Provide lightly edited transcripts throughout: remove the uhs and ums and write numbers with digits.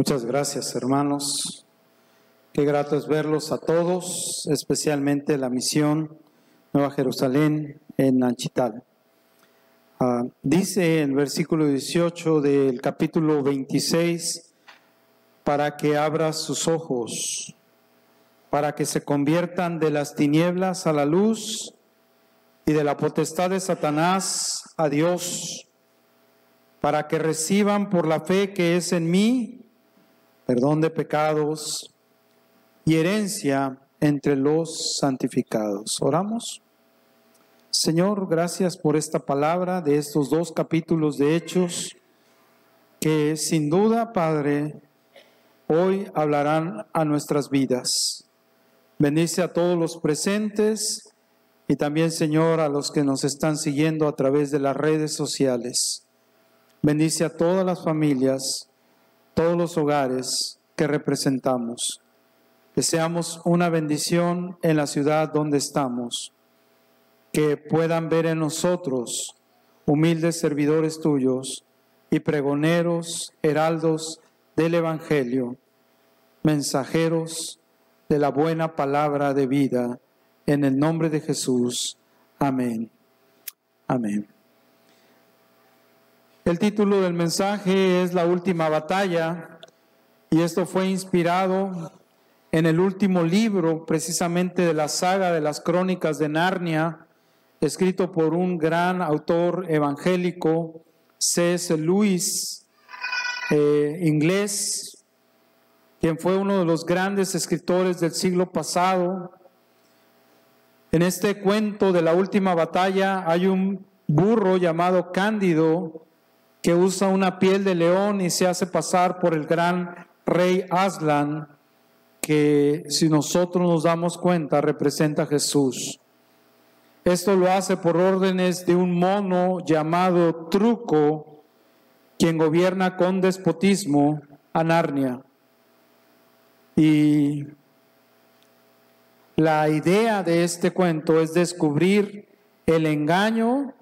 Muchas gracias, hermanos. Qué grato es verlos a todos, especialmente la misión Nueva Jerusalén en Nanchital. Dice el versículo 18 del capítulo 26, para que abra sus ojos, para que se conviertan de las tinieblas a la luz y de la potestad de Satanás a Dios, para que reciban por la fe que es en mí perdón de pecados y herencia entre los santificados. Oramos. Señor, gracias por esta palabra de estos 2 capítulos de Hechos, que sin duda, Padre, hoy hablarán a nuestras vidas. Bendice a todos los presentes y también, Señor, a los que nos están siguiendo a través de las redes sociales. Bendice a todas las familias, todos los hogares que representamos, que seamos una bendición en la ciudad donde estamos, que puedan ver en nosotros humildes servidores tuyos y pregoneros, heraldos del Evangelio, mensajeros de la buena palabra de vida, en el nombre de Jesús. Amén. Amén. El título del mensaje es La última batalla, y esto fue inspirado en el último libro, precisamente de la saga de las Crónicas de Narnia, escrito por un gran autor evangélico, C.S. Lewis, inglés, quien fue uno de los grandes escritores del siglo pasado. En este cuento de la última batalla hay un burro llamado Cándido, que usa una piel de león y se hace pasar por el gran rey Aslan, que si nosotros nos damos cuenta representa a Jesús. Esto lo hace por órdenes de un mono llamado Truco, quien gobierna con despotismo a Narnia. Y la idea de este cuento es descubrir el engaño.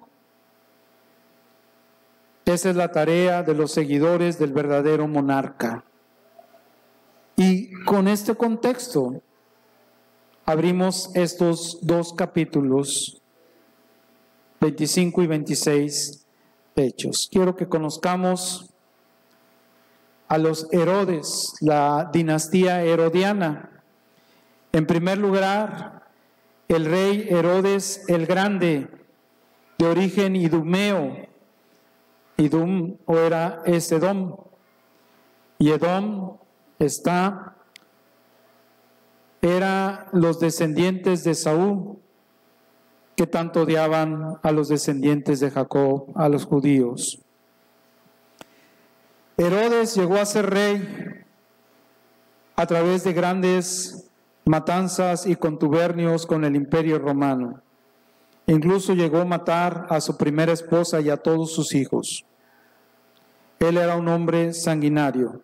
Esa es la tarea de los seguidores del verdadero monarca. Y con este contexto abrimos estos 2 capítulos, 25 y 26 de Hechos. Quiero que conozcamos a los Herodes, la dinastía herodiana. En primer lugar, el rey Herodes el Grande, de origen idumeo. Idum es Edom, y Edom era los descendientes de Saúl, que tanto odiaban a los descendientes de Jacob, a los judíos. Herodes llegó a ser rey a través de grandes matanzas y contubernios con el Imperio Romano. Incluso llegó a matar a su primera esposa y a todos sus hijos. Él era un hombre sanguinario.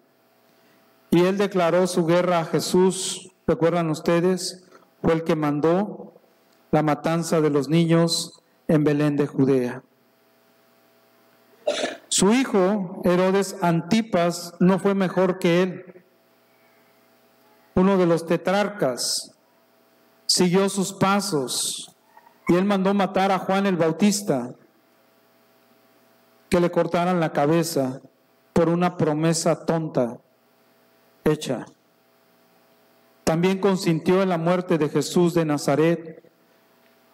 Y él declaró su guerra a Jesús. ¿Recuerdan ustedes? Fue el que mandó la matanza de los niños en Belén de Judea. Su hijo, Herodes Antipas, no fue mejor que él. Uno de los tetrarcas siguió sus pasos. Y él mandó matar a Juan el Bautista, que le cortaran la cabeza por una promesa tonta hecha. También consintió en la muerte de Jesús de Nazaret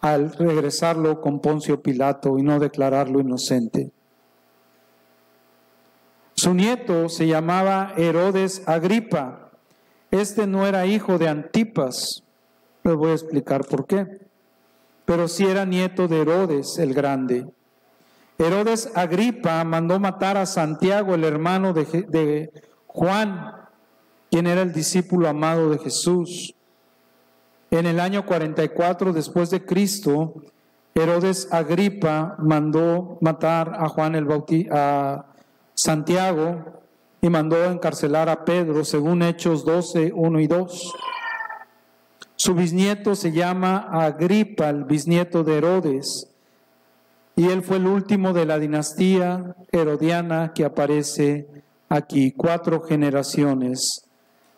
al regresarlo con Poncio Pilato y no declararlo inocente. Su nieto se llamaba Herodes Agripa. Este no era hijo de Antipas. Les voy a explicar por qué. Pero sí era nieto de Herodes el Grande. Herodes Agripa mandó matar a Santiago, el hermano de Juan, quien era el discípulo amado de Jesús. En el año 44 después de Cristo, Herodes Agripa mandó matar a a Santiago, y mandó encarcelar a Pedro, según Hechos 12, 1 y 2. Su bisnieto se llama Agripa, el bisnieto de Herodes, y él fue el último de la dinastía herodiana que aparece aquí 4 generaciones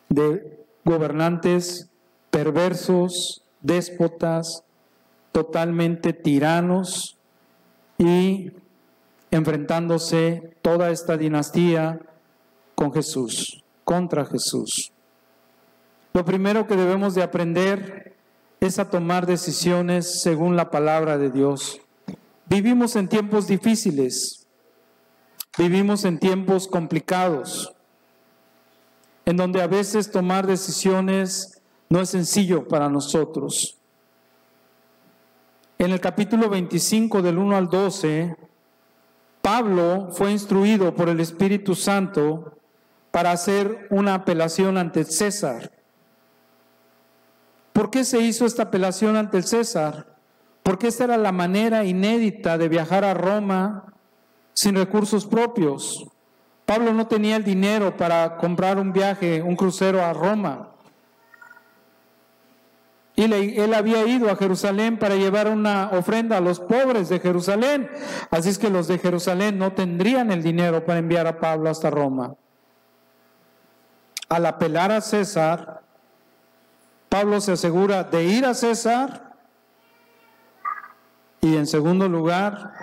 de gobernantes perversos, déspotas, totalmente tiranos, y enfrentándose toda esta dinastía con Jesús, contra Jesús. Lo primero que debemos de aprender es a tomar decisiones según la palabra de Dios. Vivimos en tiempos difíciles, vivimos en tiempos complicados, en donde a veces tomar decisiones no es sencillo para nosotros. En el capítulo 25 del 1 al 12, Pablo fue instruido por el Espíritu Santo para hacer una apelación ante el César. ¿Por qué se hizo esta apelación ante el César? Porque esta era la manera inédita de viajar a Roma sin recursos propios. Pablo no tenía el dinero para comprar un viaje, un crucero a Roma. Y él había ido a Jerusalén para llevar una ofrenda a los pobres de Jerusalén. Así es que los de Jerusalén no tendrían el dinero para enviar a Pablo hasta Roma. Al apelar a César, Pablo se asegura de ir a César y, en segundo lugar,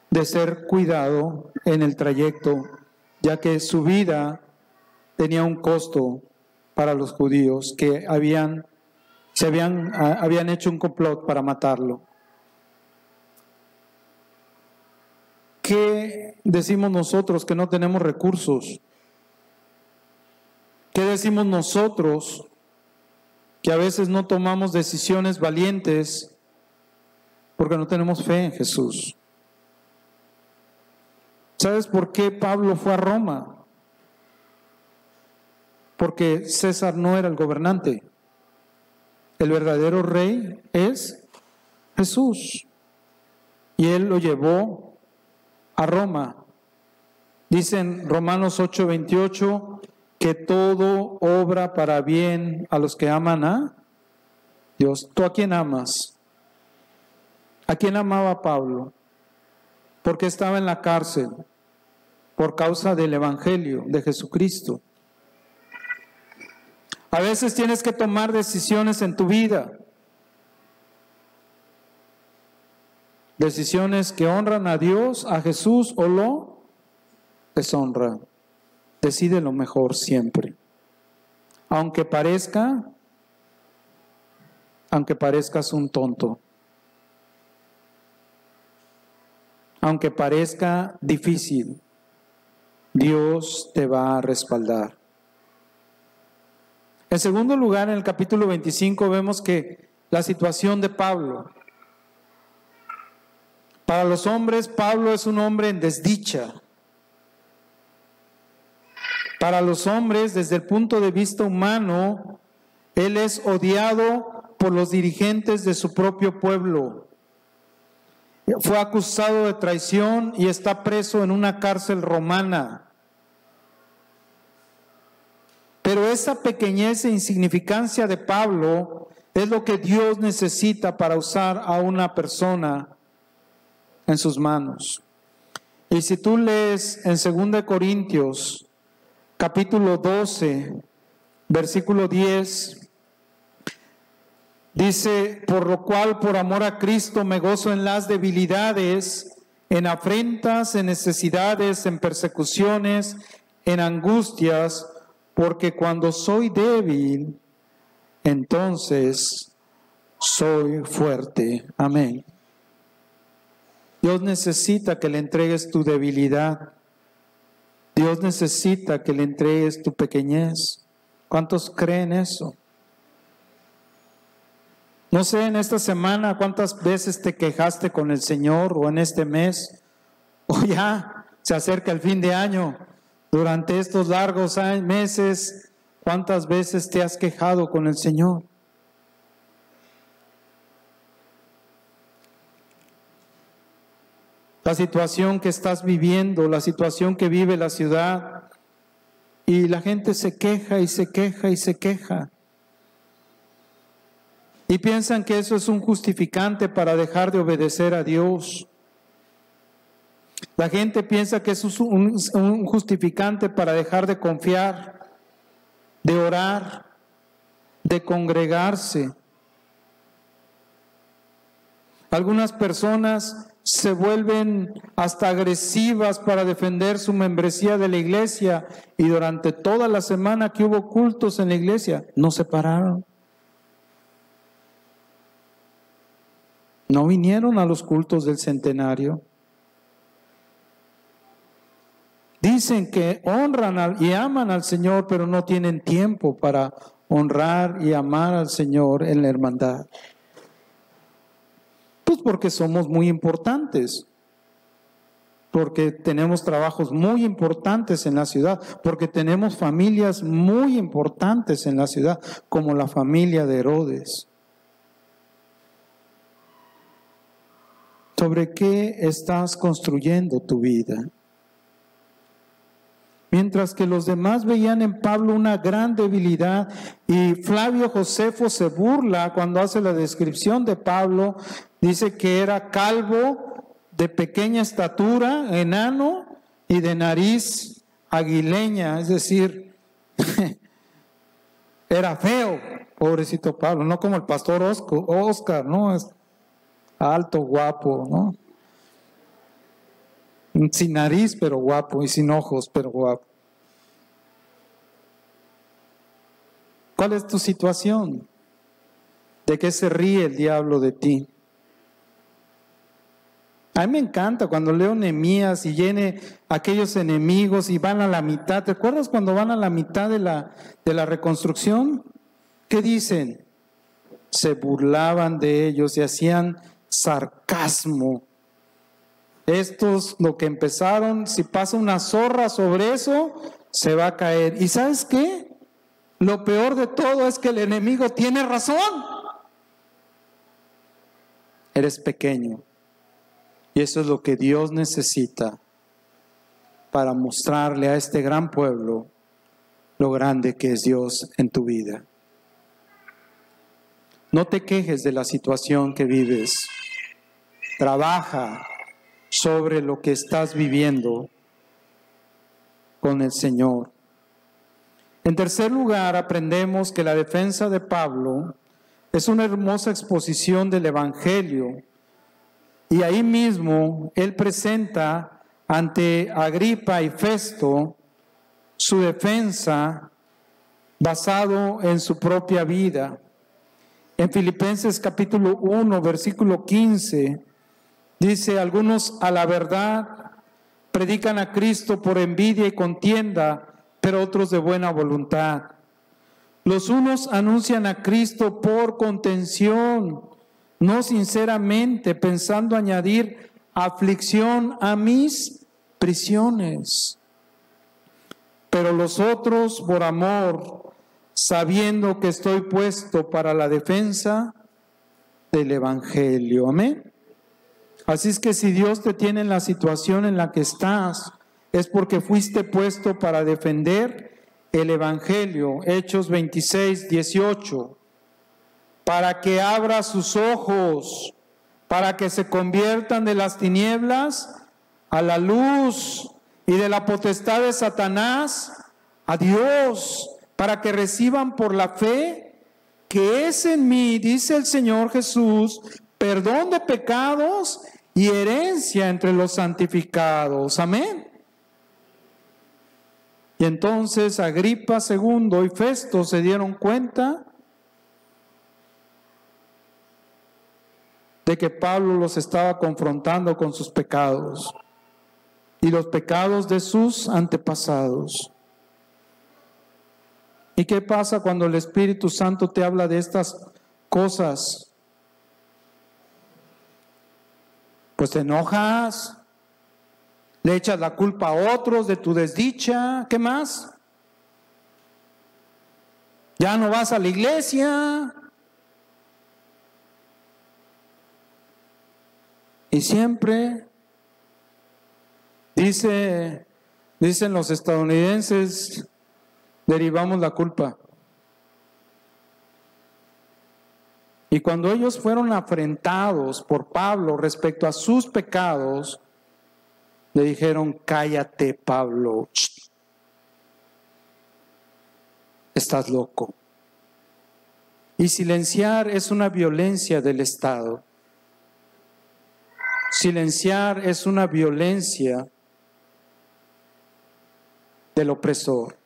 de ser cuidado en el trayecto, ya que su vida tenía un costo para los judíos que habían hecho un complot para matarlo. ¿Qué decimos nosotros que no tenemos recursos? ¿Qué decimos nosotros que a veces no tomamos decisiones valientes porque no tenemos fe en Jesús? ¿Sabes por qué Pablo fue a Roma? Porque César no era el gobernante. El verdadero rey es Jesús. Y él lo llevó a Roma. Dice en Romanos 8:28 que todo obra para bien a los que aman a Dios. ¿Tú a quién amas? ¿A quién amaba Pablo? Porque estaba en la cárcel por causa del Evangelio de Jesucristo. A veces tienes que tomar decisiones en tu vida. Decisiones que honran a Dios, a Jesús, o lo deshonran. Decide lo mejor siempre. Aunque parezcas un tonto. Aunque parezca difícil, Dios te va a respaldar. En segundo lugar, en el capítulo 25 vemos que la situación de Pablo. Para los hombres, Pablo es un hombre en desdicha. Para los hombres, desde el punto de vista humano, él es odiado por los dirigentes de su propio pueblo. Fue acusado de traición y está preso en una cárcel romana. Pero esa pequeñez e insignificancia de Pablo es lo que Dios necesita para usar a una persona en sus manos. Y si tú lees en 2 Corintios, capítulo 12, versículo 10, dice: por lo cual, por amor a Cristo, me gozo en las debilidades, en afrentas, en necesidades, en persecuciones, en angustias, porque cuando soy débil, entonces soy fuerte. Amén. Dios necesita que le entregues tu debilidad. Dios necesita que le entregues tu pequeñez. ¿Cuántos creen eso? No sé, en esta semana, ¿cuántas veces te quejaste con el Señor, o en este mes, o ya se acerca el fin de año? Durante estos largos meses, ¿cuántas veces te has quejado con el Señor? La situación que estás viviendo, la situación que vive la ciudad, y la gente se queja y se queja y se queja. Y piensan que eso es un justificante para dejar de obedecer a Dios. La gente piensa que eso es un justificante para dejar de confiar, de orar, de congregarse. Algunas personas se vuelven hasta agresivas para defender su membresía de la iglesia y durante toda la semana que hubo cultos en la iglesia, no se pararon. No vinieron a los cultos del centenario. Dicen que honran y aman al Señor, pero no tienen tiempo para honrar y amar al Señor en la hermandad. Pues porque somos muy importantes, porque tenemos trabajos muy importantes en la ciudad, porque tenemos familias muy importantes en la ciudad, como la familia de Herodes. ¿Sobre qué estás construyendo tu vida? Mientras que los demás veían en Pablo una gran debilidad, y Flavio Josefo se burla cuando hace la descripción de Pablo, dice que era calvo, de pequeña estatura, enano y de nariz aguileña, es decir, era feo, pobrecito Pablo, no como el pastor Oscar, ¿no? Es alto, guapo, ¿no? Sin nariz, pero guapo, y sin ojos, pero guapo. ¿Cuál es tu situación? ¿De qué se ríe el diablo de ti? A mí me encanta cuando leo Nehemías y llene aquellos enemigos y van a la mitad. ¿Te acuerdas cuando van a la mitad de la reconstrucción? ¿Qué dicen? Se burlaban de ellos y hacían sarcasmo. Estos, lo que empezaron, si pasa una zorra sobre eso, se va a caer. ¿Y sabes qué? Lo peor de todo es que el enemigo tiene razón. Eres pequeño. Y eso es lo que Dios necesita para mostrarle a este gran pueblo lo grande que es Dios en tu vida. No te quejes de la situación que vives. Trabaja sobre lo que estás viviendo con el Señor. En tercer lugar, aprendemos que la defensa de Pablo es una hermosa exposición del Evangelio, y ahí mismo él presenta ante Agripa y Festo su defensa basado en su propia vida. En Filipenses capítulo 1, versículo 15, dice: algunos a la verdad predican a Cristo por envidia y contienda, pero otros de buena voluntad. Los unos anuncian a Cristo por contención, no sinceramente, pensando añadir aflicción a mis prisiones. Pero los otros por amor, sabiendo que estoy puesto para la defensa del Evangelio. Amén. Así es que si Dios te tiene en la situación en la que estás, es porque fuiste puesto para defender el Evangelio. Hechos 26, 18. Para que abra sus ojos, para que se conviertan de las tinieblas a la luz y de la potestad de Satanás a Dios, para que reciban por la fe que es en mí, dice el Señor Jesús, perdón de pecados y herencia entre los santificados. Amén. Y entonces Agripa II y Festo se dieron cuenta de que Pablo los estaba confrontando con sus pecados y los pecados de sus antepasados. ¿Y qué pasa cuando el Espíritu Santo te habla de estas cosas? Pues te enojas, le echas la culpa a otros de tu desdicha. ¿Qué más? Ya no vas a la iglesia. Y siempre dicen los estadounidenses, derivamos la culpa. Y cuando ellos fueron afrentados por Pablo respecto a sus pecados, Le dijeron, cállate, Pablo. Estás loco. Y silenciar es una violencia del Estado. Silenciar es una violencia del opresor.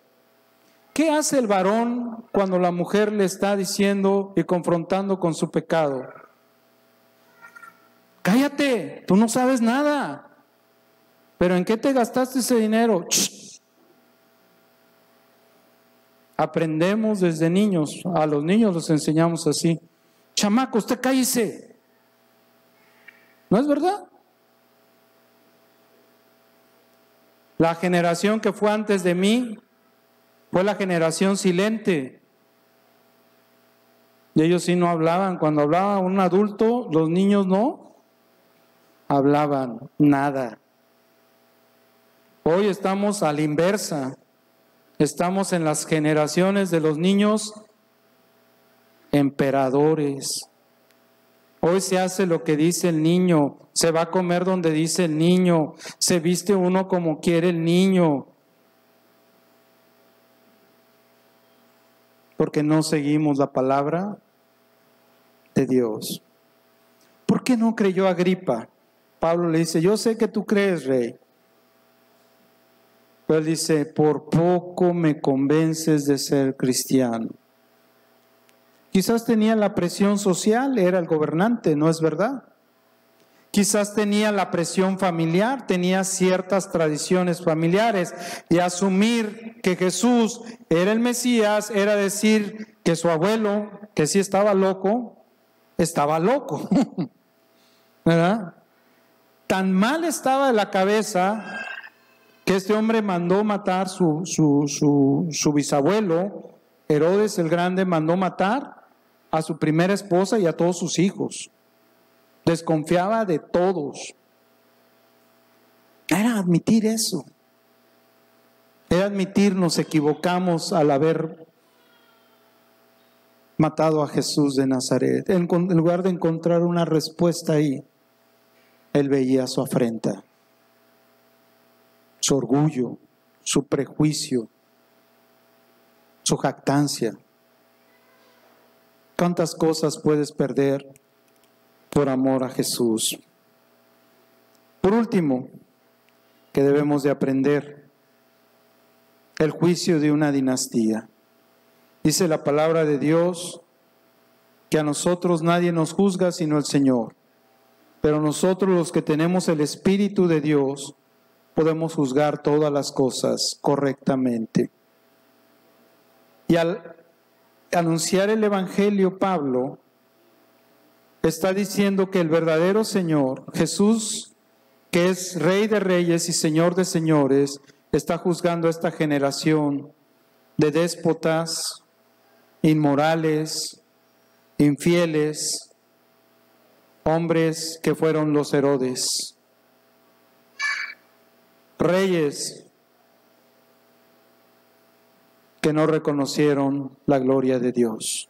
¿Qué hace el varón cuando la mujer le está diciendo y confrontando con su pecado? Cállate, tú no sabes nada. ¿Pero en qué te gastaste ese dinero? Aprendemos desde niños, a los niños los enseñamos así. Chamaco, usted cállese. ¿No es verdad? La generación que fue antes de mí fue la generación silente. Y ellos sí no hablaban. Cuando hablaba un adulto, los niños no hablaban nada. Hoy estamos a la inversa. Estamos en las generaciones de los niños emperadores. Hoy se hace lo que dice el niño, se va a comer donde dice el niño, se viste uno como quiere el niño. Porque no seguimos la palabra de Dios. ¿Por qué no creyó Agripa? Pablo le dice, yo sé que tú crees, rey. Pero él dice, por poco me convences de ser cristiano. Quizás tenía la presión social, era el gobernante, ¿no es verdad? Quizás tenía la presión familiar, tenía ciertas tradiciones familiares, y asumir que Jesús era el Mesías era decir que su abuelo, que sí estaba loco, ¿verdad? Tan mal estaba de la cabeza que este hombre mandó matar su bisabuelo. Herodes el Grande mandó matar a su primera esposa y a todos sus hijos. Desconfiaba de todos. Era admitir eso. Era admitir nos equivocamos al haber matado a Jesús de Nazaret. En lugar de encontrar una respuesta ahí, él veía su afrenta, su orgullo, su prejuicio, su jactancia. ¿Cuántas cosas puedes perder por amor a Jesús? Por último, que debemos de aprender, el juicio de una dinastía. Dice la palabra de Dios que a nosotros nadie nos juzga sino el Señor, pero nosotros los que tenemos el Espíritu de Dios podemos juzgar todas las cosas correctamente. Y al anunciar el Evangelio, Pablo está diciendo que el verdadero Señor, Jesús, que es Rey de Reyes y Señor de Señores, está juzgando a esta generación de déspotas, inmorales, infieles, hombres que fueron los Herodes, reyes que no reconocieron la gloria de Dios.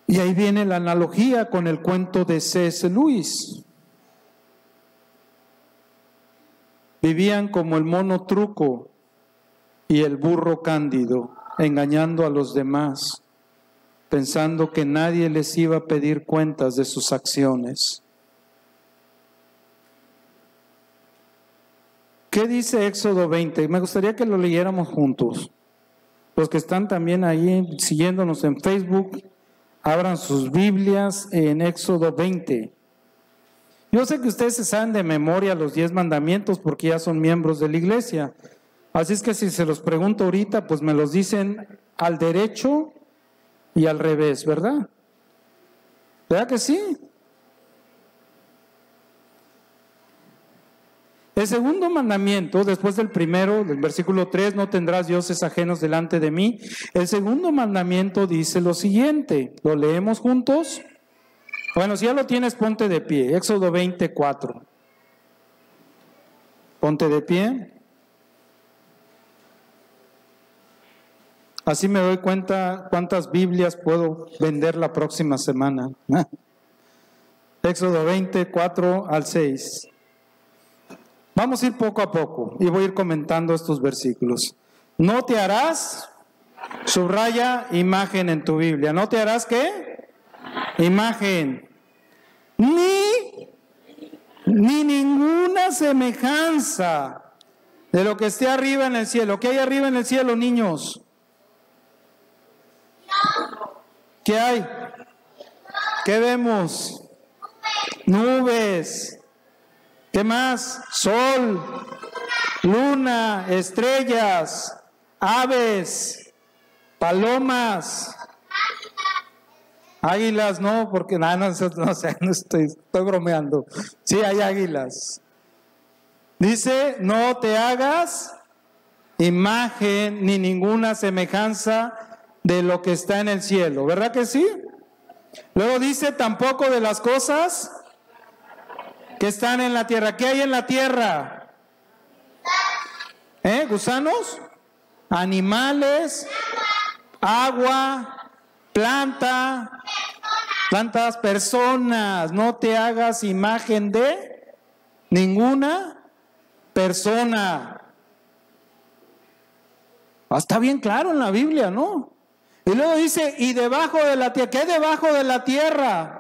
Y ahí viene la analogía con el cuento de C.S. Lewis. Vivían como el mono truco y el burro cándido, engañando a los demás, pensando que nadie les iba a pedir cuentas de sus acciones. ¿Qué dice Éxodo 20? Me gustaría que lo leyéramos juntos. Los que están también ahí siguiéndonos en Facebook, abran sus Biblias en Éxodo 20. Yo sé que ustedes se saben de memoria los 10 mandamientos porque ya son miembros de la iglesia. Así es que si se los pregunto ahorita, pues me los dicen al derecho y al revés, ¿verdad? ¿Verdad que sí? El segundo mandamiento, después del primero, del versículo 3, no tendrás dioses ajenos delante de mí. El segundo mandamiento dice lo siguiente, ¿lo leemos juntos? Bueno, si ya lo tienes, ponte de pie. Éxodo 24. Ponte de pie. Así me doy cuenta cuántas Biblias puedo vender la próxima semana. Éxodo 20, 4 al 6. Vamos a ir poco a poco y voy a ir comentando estos versículos. No te harás, subraya imagen en tu Biblia. ¿No te harás qué? Imagen. Ni ninguna semejanza de lo que esté arriba en el cielo. ¿Qué hay arriba en el cielo, niños? ¿Qué hay? ¿Qué vemos? Nubes. ¿Qué más? Sol, luna, estrellas, aves, palomas, águilas, no, porque no sé, no estoy bromeando. Sí, hay águilas. Dice, no te hagas imagen ni ninguna semejanza de lo que está en el cielo, ¿verdad que sí? Luego dice, tampoco de las cosas que están en la tierra. ¿Qué hay en la tierra? ¿Gusanos? Animales, agua, plantas, personas. No te hagas imagen de ninguna persona. Está bien claro en la Biblia, ¿no? Y luego dice, y debajo de la tierra. ¿Qué hay debajo de la tierra?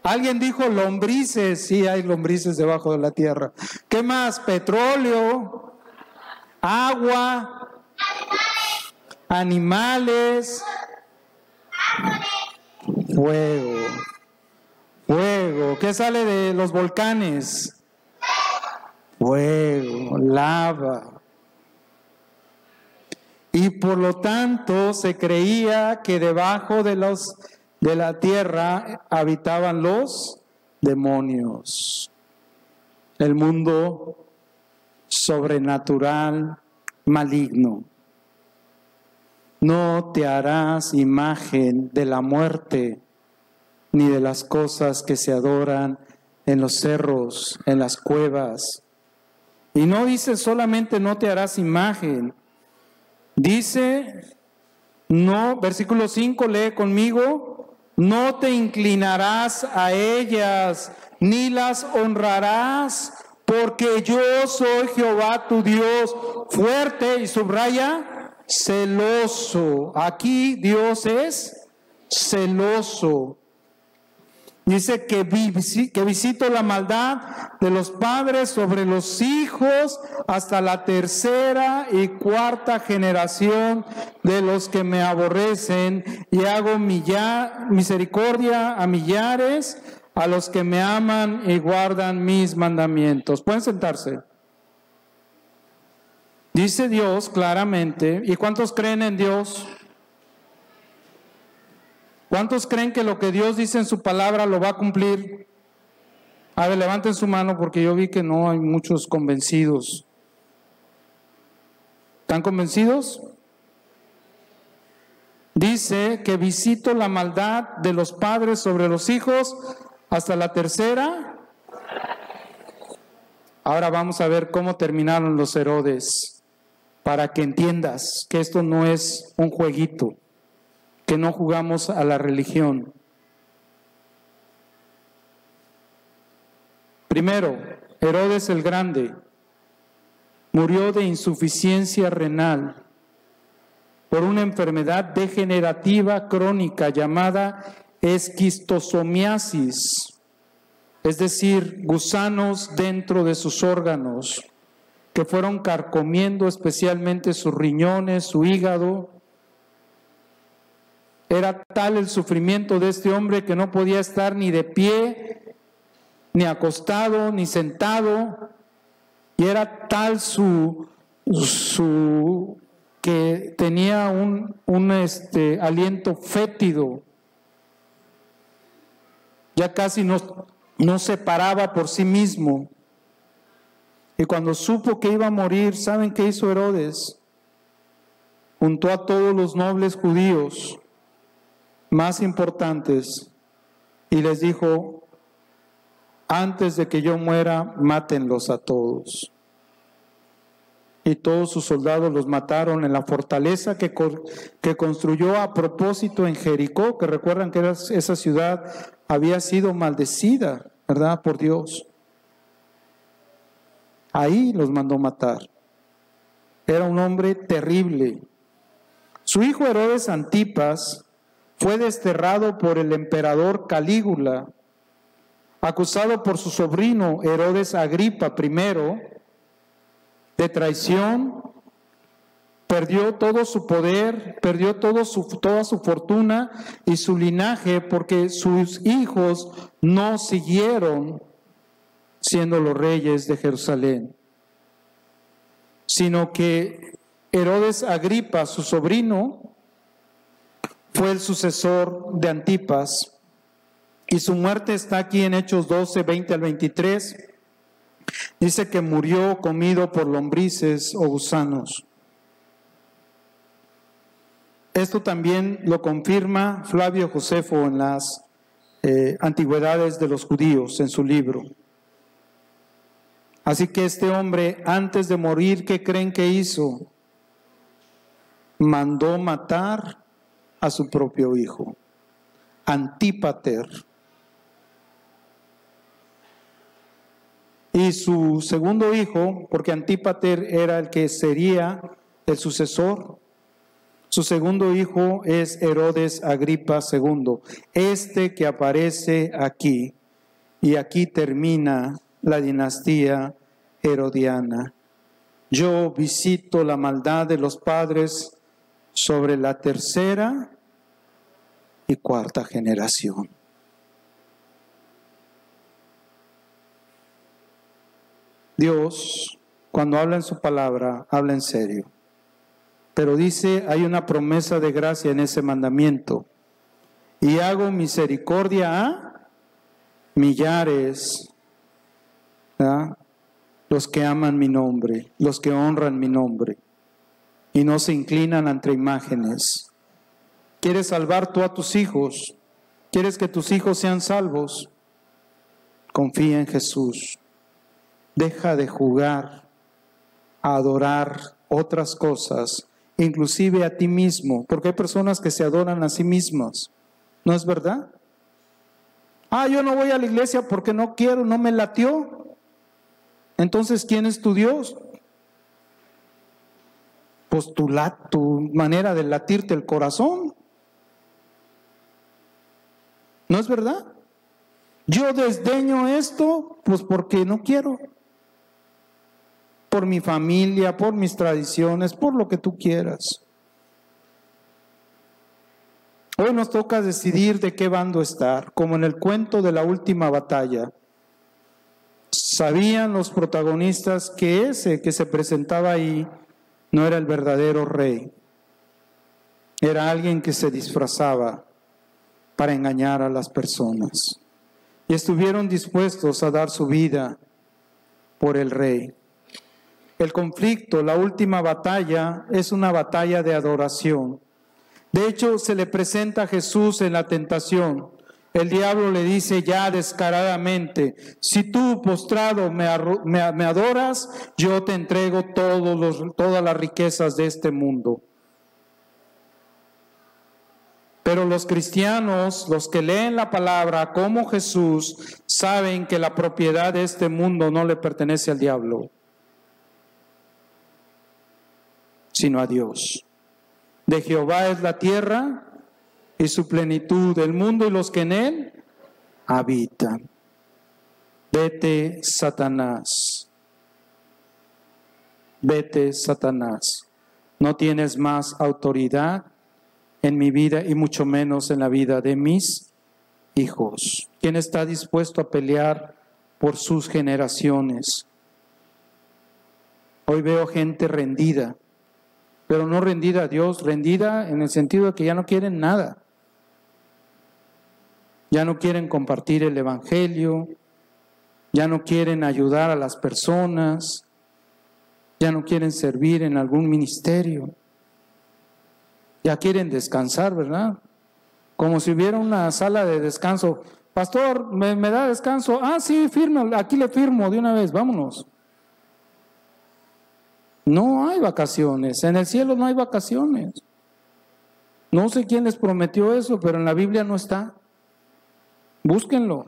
Alguien dijo lombrices. Sí, hay lombrices debajo de la tierra. ¿Qué más? Petróleo, agua, animales, fuego. ¿Qué sale de los volcanes? Fuego, lava. Y por lo tanto se creía que debajo de la tierra habitaban los demonios, el mundo sobrenatural maligno. No te harás imagen de la muerte ni de las cosas que se adoran en los cerros, en las cuevas. Y no dice solamente no te harás imagen, dice, no, versículo 5, lee conmigo, no te inclinarás a ellas, ni las honrarás, porque yo soy Jehová tu Dios, fuerte, y subraya, celoso. Aquí Dios es celoso. Dice que visito la maldad de los padres sobre los hijos hasta la tercera y cuarta generación de los que me aborrecen, y hago misericordia a millares, a los que me aman y guardan mis mandamientos. Pueden sentarse. Dice Dios claramente, ¿y cuántos creen en Dios? ¿Cuántos creen que lo que Dios dice en su palabra lo va a cumplir? A ver, levanten su mano porque yo vi que no hay muchos convencidos. ¿Están convencidos? Dice que visito la maldad de los padres sobre los hijos hasta la tercera. Ahora vamos a ver cómo terminaron los Herodes, para que entiendas que esto no es un jueguito, que no jugamos a la religión. Primero, Herodes el Grande murió de insuficiencia renal por una enfermedad degenerativa crónica llamada esquistosomiasis, es decir, gusanos dentro de sus órganos que fueron carcomiendo especialmente sus riñones, su hígado. Era tal el sufrimiento de este hombre que no podía estar ni de pie, ni acostado, ni sentado, y era tal su que tenía un aliento fétido, ya casi no se paraba por sí mismo. Y cuando supo que iba a morir, ¿saben qué hizo Herodes? Juntó a todos los nobles judíos más importantes y les dijo: antes de que yo muera, mátenlos a todos. Y todos sus soldados los mataron en la fortaleza que construyó a propósito en Jericó, que recuerdan que esa ciudad había sido maldecida ¿verdad? Por Dios. Ahí los mandó matar. Era un hombre terrible. Su hijo Herodes Antipas fue desterrado por el emperador Calígula, acusado por su sobrino Herodes Agripa I de traición. Perdió todo su poder, perdió toda su fortuna y su linaje, porque sus hijos no siguieron siendo los reyes de Jerusalén, sino que Herodes Agripa, su sobrino, fue el sucesor de Antipas, y su muerte está aquí en Hechos 12, 20 al 23. Dice que murió comido por lombrices o gusanos. Esto también lo confirma Flavio Josefo en las Antigüedades de los Judíos, en su libro. Así que este hombre, antes de morir, ¿qué creen que hizo? Mandó matar a su propio hijo, Antípater. Y su segundo hijo, porque Antípater era el que sería el sucesor, su segundo hijo es Herodes Agripa II, este que aparece aquí, y aquí termina la dinastía herodiana. Yo visito la maldad de los padres sobre la tercera y cuarta generación. Dios, cuando habla en su palabra, habla en serio. Pero dice, hay una promesa de gracia en ese mandamiento. Y hago misericordia a millares, ¿verdad? Los que aman mi nombre, los que honran mi nombre y no se inclinan ante imágenes. ¿Quieres salvar tú a tus hijos? ¿Quieres que tus hijos sean salvos? Confía en Jesús. Deja de jugar a adorar otras cosas, inclusive a ti mismo, porque hay personas que se adoran a sí mismas. ¿No es verdad? Yo no voy a la iglesia porque no quiero, no me latió. Entonces, ¿quién es tu Dios? Pues tu manera de latirte el corazón. ¿No es verdad? Yo desdeño esto, pues porque no quiero. Por mi familia, por mis tradiciones, por lo que tú quieras. Hoy nos toca decidir de qué bando estar, como en el cuento de la última batalla. Sabían los protagonistas que ese que se presentaba ahí no era el verdadero rey. Era alguien que se disfrazaba para engañar a las personas. Y estuvieron dispuestos a dar su vida por el rey. El conflicto, la última batalla, es una batalla de adoración. De hecho, se le presenta a Jesús en la tentación. El diablo le dice ya descaradamente, si tú postrado me adoras, yo te entrego todas las riquezas de este mundo. Pero los cristianos, los que leen la palabra como Jesús, saben que la propiedad de este mundo no le pertenece al diablo, sino a Dios. De Jehová es la tierra y su plenitud, el mundo y los que en él habitan. Vete, Satanás. Vete, Satanás. No tienes más autoridad en mi vida y mucho menos en la vida de mis hijos. ¿Quién está dispuesto a pelear por sus generaciones? Hoy veo gente rendida, pero no rendida a Dios, rendida en el sentido de que ya no quieren nada. Ya no quieren compartir el evangelio, ya no quieren ayudar a las personas, ya no quieren servir en algún ministerio. Ya quieren descansar, ¿verdad? Como si hubiera una sala de descanso. Pastor, ¿me da descanso? Sí, firme, aquí le firmo de una vez, vámonos. No hay vacaciones, en el cielo no hay vacaciones. No sé quién les prometió eso, pero en la Biblia no está. Búsquenlo.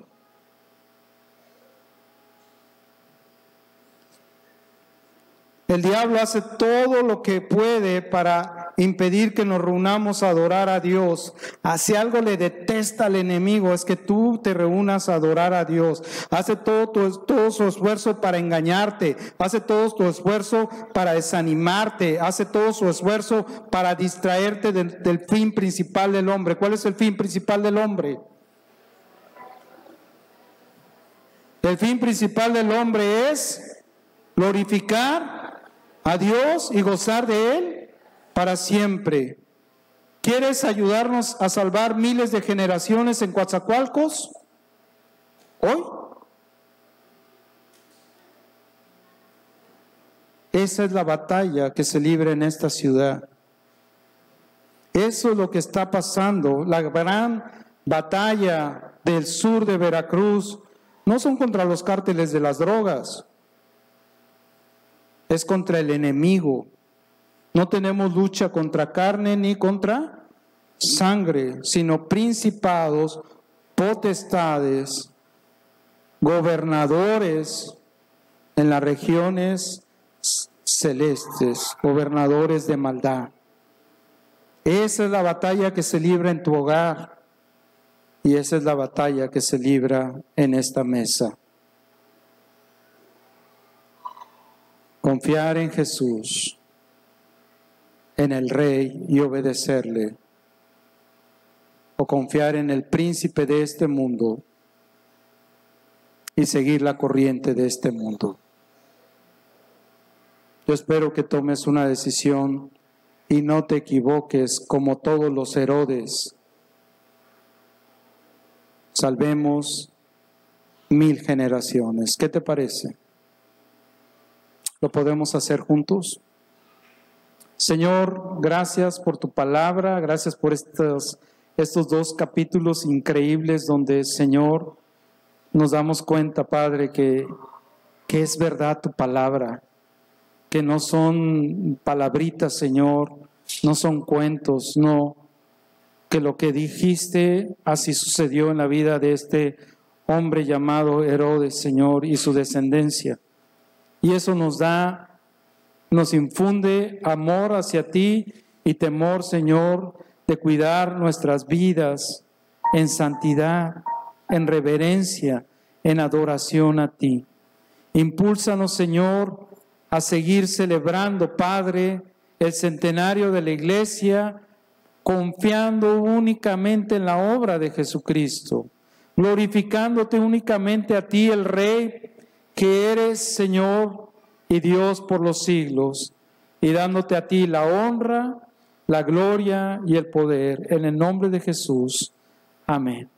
El diablo hace todo lo que puede para impedir que nos reunamos a adorar a Dios. Si algo le detesta al enemigo es que tú te reúnas a adorar a Dios. Hace todo su esfuerzo para engañarte, hace todo su esfuerzo para desanimarte, hace todo su esfuerzo para distraerte del fin principal del hombre. ¿Cuál es el fin principal del hombre? El fin principal del hombre es glorificar a Dios y gozar de Él para siempre. ¿Quieres ayudarnos a salvar miles de generaciones en Coatzacoalcos hoy? Esa es la batalla que se libra en esta ciudad. Eso es lo que está pasando. La gran batalla del sur de Veracruz no son contra los cárteles de las drogas. Es contra el enemigo. No tenemos lucha contra carne ni contra sangre, sino principados, potestades, gobernadores en las regiones celestes, gobernadores de maldad. Esa es la batalla que se libra en tu hogar y esa es la batalla que se libra en esta mesa. Confiar en Jesús, en el Rey y obedecerle, o confiar en el príncipe de este mundo y seguir la corriente de este mundo. Yo espero que tomes una decisión y no te equivoques como todos los Herodes. Salvemos 1000 generaciones. ¿Qué te parece? ¿Lo podemos hacer juntos? Señor, gracias por tu palabra, gracias por estos 2 capítulos increíbles donde, Señor, nos damos cuenta, Padre, que es verdad tu palabra, que no son palabritas, Señor, no son cuentos, no, que lo que dijiste así sucedió en la vida de este hombre llamado Herodes, Señor, y su descendencia. Y eso nos infunde amor hacia ti y temor, Señor, de cuidar nuestras vidas en santidad, en reverencia, en adoración a ti. Impúlsanos, Señor, a seguir celebrando, Padre, el centenario de la Iglesia, confiando únicamente en la obra de Jesucristo, glorificándote únicamente a ti, el Rey, que eres Señor y Dios por los siglos, y dándote a ti la honra, la gloria y el poder. En el nombre de Jesús. Amén.